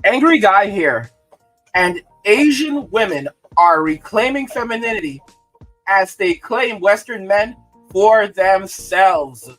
Angry guy here. And Asian women are reclaiming femininity as they claim Western men for themselves.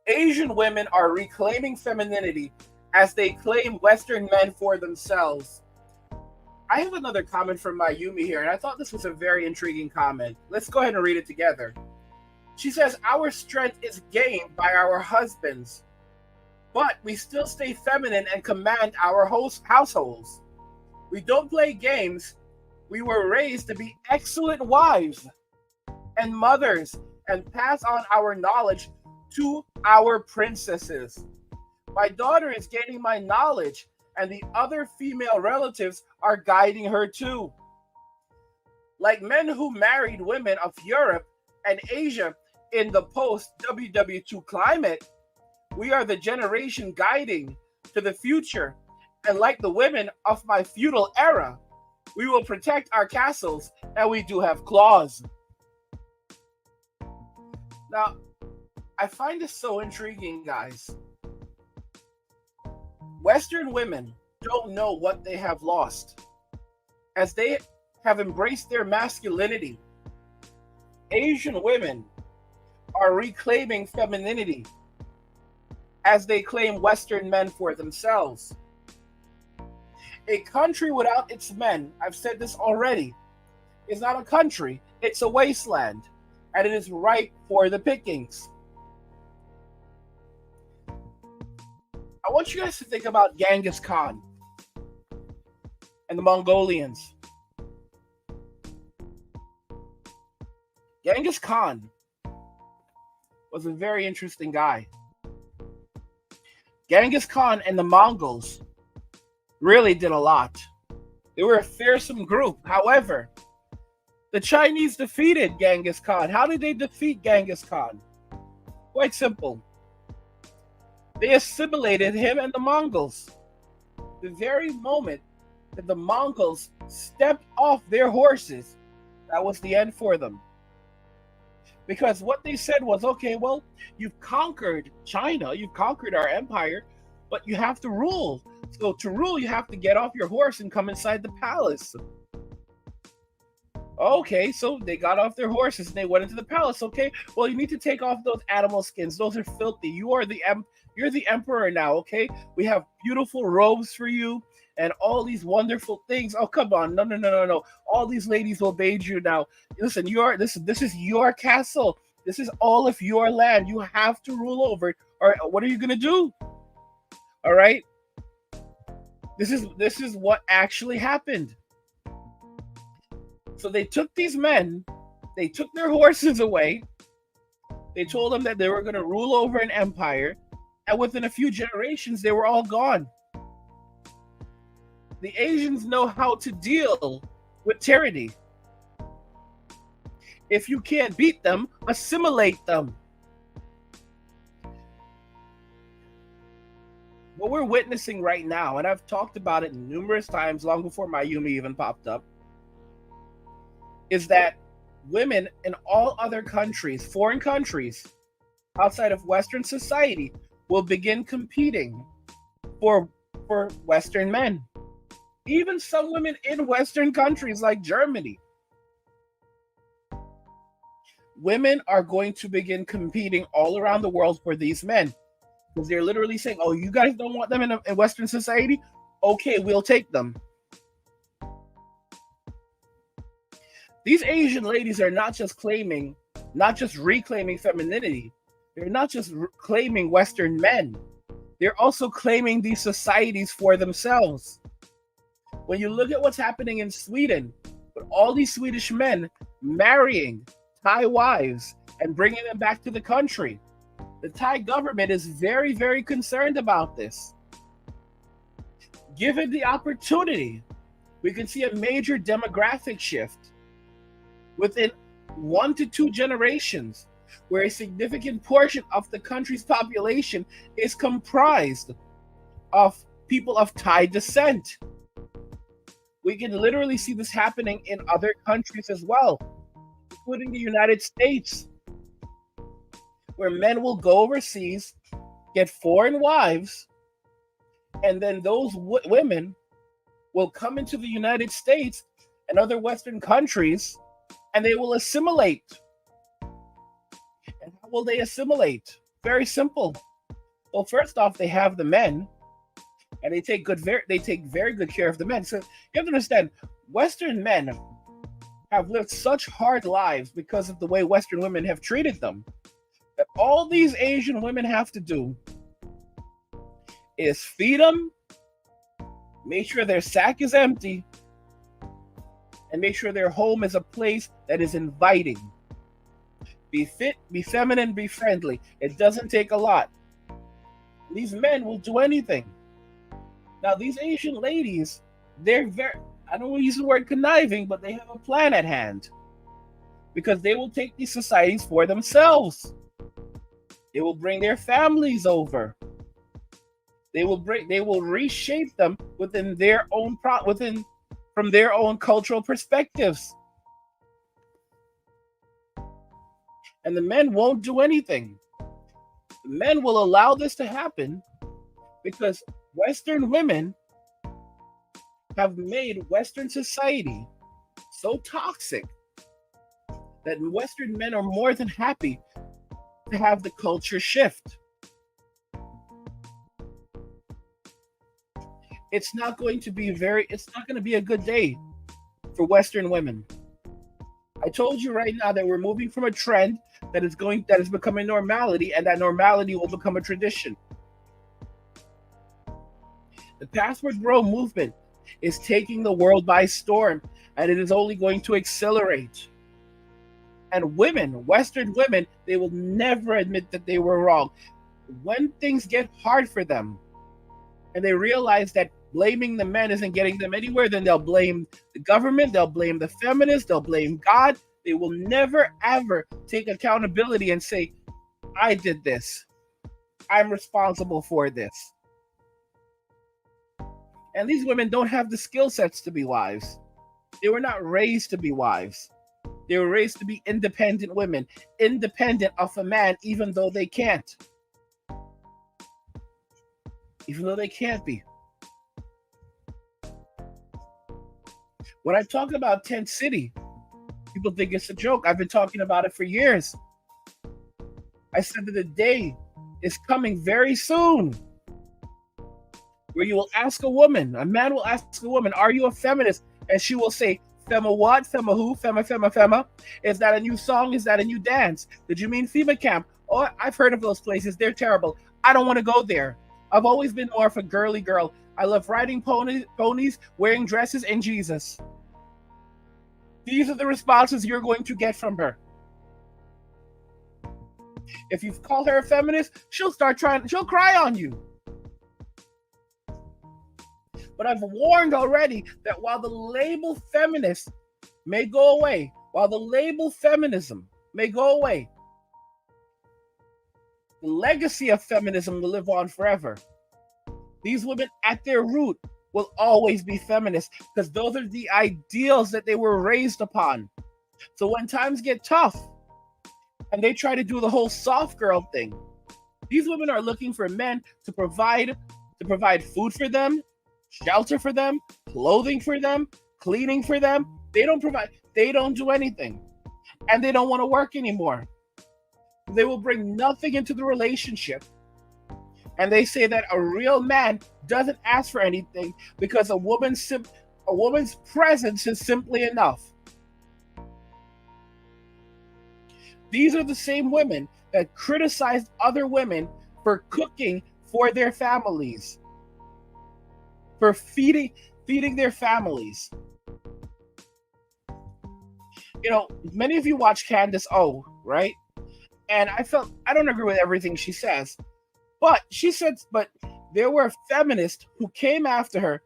Asian women are reclaiming femininity as they claim Western men for themselves. I have another comment from Mayumi here, and I thought this was a very intriguing comment. Let's go ahead and read it together. She says, our strength is gained by our husbands, but we still stay feminine and command our households. We don't play games. We were raised to be excellent wives and mothers and pass on our knowledge to our princesses. My daughter is gaining my knowledge, and the other female relatives are guiding her too. Like men who married women of Europe and Asia in the post WW2 climate, we are the generation guiding to the future. And like the women of my feudal era, we will protect our castles, and we do have claws. Now, I find this so intriguing, guys. Western women don't know what they have lost, as they have embraced their masculinity. Asian women are reclaiming femininity as they claim Western men for themselves. A country without its men, I've said this already, is not a country, it's a wasteland, and it is ripe for the pickings. I want you guys to think about Genghis Khan and the Mongolians. Genghis Khan was a very interesting guy. Genghis Khan and the Mongols really did a lot. They were a fearsome group. However, the Chinese defeated Genghis Khan. How did they defeat Genghis Khan? Quite simple. They assimilated him and the Mongols. The very moment that the Mongols stepped off their horses, that was the end for them. Because what they said was, okay, well, you've conquered China, you've conquered our empire, but you have to rule. So to rule, you have to get off your horse and come inside the palace. Okay, so they got off their horses and they went into the palace. Okay, well, you need to take off those animal skins. Those are filthy. You're the emperor now. Okay, we have beautiful robes for you and all these wonderful things. Oh, come on, no. All these ladies obeyed you now. Listen, this is your castle. This is all of your land. You have to rule over it. Or what are you gonna do? All right. This is what actually happened. So they took these men, they took their horses away, they told them that they were going to rule over an empire, and within a few generations, they were all gone. The Asians know how to deal with tyranny. If you can't beat them, assimilate them. What we're witnessing right now, and I've talked about it numerous times, long before Mayumi even popped up, is that women in all other countries, foreign countries, outside of Western society, will begin competing for Western men. Even some women in Western countries like Germany. Women are going to begin competing all around the world for these men. Because they're literally saying, oh, you guys don't want them in Western society? Okay, we'll take them. These Asian ladies are not just reclaiming femininity. They're not just claiming Western men. They're also claiming these societies for themselves. When you look at what's happening in Sweden, with all these Swedish men marrying Thai wives and bringing them back to the country, the Thai government is very, very concerned about this. Given the opportunity, we can see a major demographic shift within 1 to 2 generations, where a significant portion of the country's population is comprised of people of Thai descent. We can literally see this happening in other countries as well. including the United States, where men will go overseas, get foreign wives, and then those women will come into the United States and other Western countries, and they will assimilate. And how will they assimilate? Very simple. Well, first off, they have the men, and they take very good care of the men. So you have to understand, Western men have lived such hard lives because of the way Western women have treated them, that all these Asian women have to do is feed them, make sure their sack is empty, and make sure their home is a place that is inviting. Be fit, be feminine, be friendly. It doesn't take a lot. These men will do anything. Now, these Asian ladies, they're very, I don't want to use the word conniving, but they have a plan at hand. Because they will take these societies for themselves. They will bring their families over. They will reshape them within their own from their own cultural perspectives. And the men won't do anything. The men will allow this to happen because Western women have made Western society so toxic that Western men are more than happy to have the culture shift. It's not going to be a good day for Western women. I told you right now that we're moving from a trend that is becoming normality, and that normality will become a tradition. The Passport Bro movement is taking the world by storm, and it is only going to accelerate. And women, Western women, they will never admit that they were wrong. When things get hard for them, and they realize that blaming the men isn't getting them anywhere, then they'll blame the government, they'll blame the feminists, they'll blame God. They will never, ever take accountability and say, I did this. I'm responsible for this. And these women don't have the skill sets to be wives. They were not raised to be wives. They were raised to be independent women, independent of a man, even though they can't. Even though they can't be. When I talk about Tent City, people think it's a joke. I've been talking about it for years. I said that the day is coming very soon where you will ask a man will ask a woman, are you a feminist? And she will say, Fema what? Fema who? Fema. Is that a new song? Is that a new dance? Did you mean FEMA camp? Oh, I've heard of those places. They're terrible. I don't want to go there. I've always been more of a girly girl. I love riding ponies, wearing dresses, and Jesus. These are the responses you're going to get from her. If you call her a feminist, she'll cry on you. But I've warned already that while the label feminist may go away, while the label feminism may go away, the legacy of feminism will live on forever. These women at their root will always be feminists because those are the ideals that they were raised upon. So when times get tough and they try to do the whole soft girl thing, these women are looking for men to provide food for them, shelter for them, clothing for them, cleaning for them. They don't do anything. And they don't want to work anymore. They will bring nothing into the relationship. And they say that a real man doesn't ask for anything because a woman's presence is simply enough. These are the same women that criticized other women for cooking for their families, for feeding their families. You know, many of you watch Candace O, right? And I don't agree with everything she says, but there were feminists who came after her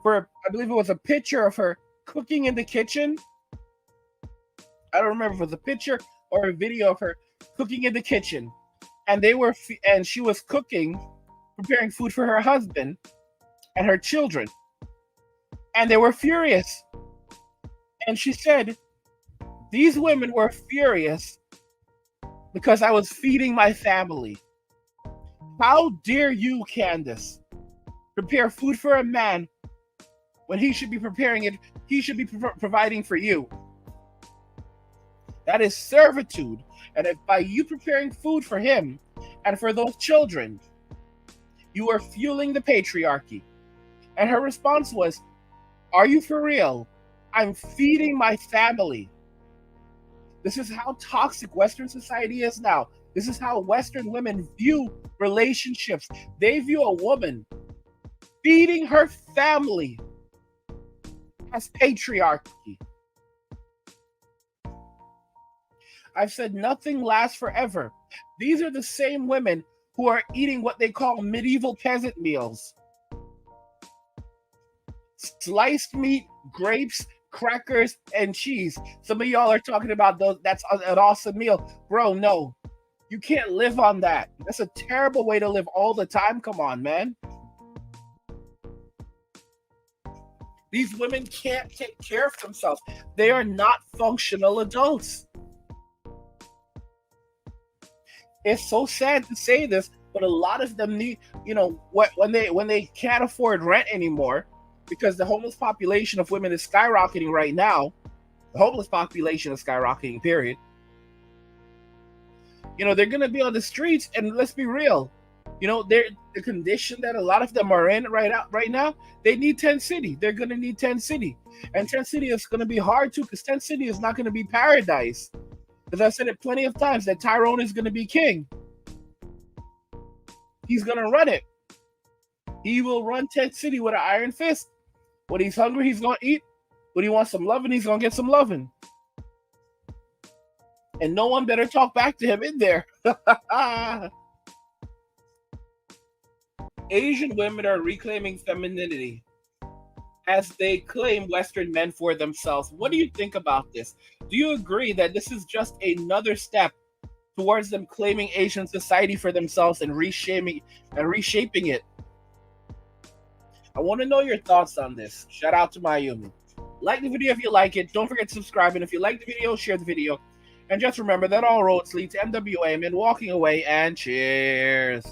for, I believe it was a picture of her cooking in the kitchen. I don't remember if it was a picture or a video of her cooking in the kitchen. And she was preparing food for her husband and her children. And they were furious. And she said, These women were furious because I was feeding my family. How dare you, Candace, prepare food for a man when he should be preparing it, he should be providing for you. That is servitude. And if by you preparing food for him and for those children, you are fueling the patriarchy. And her response was, are you for real? I'm feeding my family. This is how toxic Western society is now. This is how Western women view relationships. They view a woman feeding her family as patriarchy. I've said nothing lasts forever. These are the same women who are eating what they call medieval peasant meals. Sliced meat, grapes, crackers, and cheese. Some of y'all are talking about those. That's an awesome meal. Bro, no. You can't live on that. That's a terrible way to live all the time. Come on, man. These women can't take care of themselves. They are not functional adults. It's so sad to say this, but a lot of them need, when they can't afford rent anymore, because the homeless population of women is skyrocketing right now. The homeless population is skyrocketing, period. They're going to be on the streets, and let's be real. They're the condition that a lot of them are in right now. They need Tent City. They're going to need Tent City. And Tent City is going to be hard too, because Tent City is not going to be paradise. As I've said it plenty of times, that Tyrone is going to be king. He's going to run it. He will run Tent City with an iron fist. When he's hungry, he's going to eat. When he wants some loving, he's going to get some loving. And no one better talk back to him in there. Asian women are reclaiming femininity as they claim Western men for themselves. What do you think about this? Do you agree that this is just another step towards them claiming Asian society for themselves and reshaping it? I want to know your thoughts on this. Shout out to Mayumi. Like the video if you like it. Don't forget to subscribe. And if you like the video, share the video. And just remember that all roads lead to MWA and walking away. And cheers.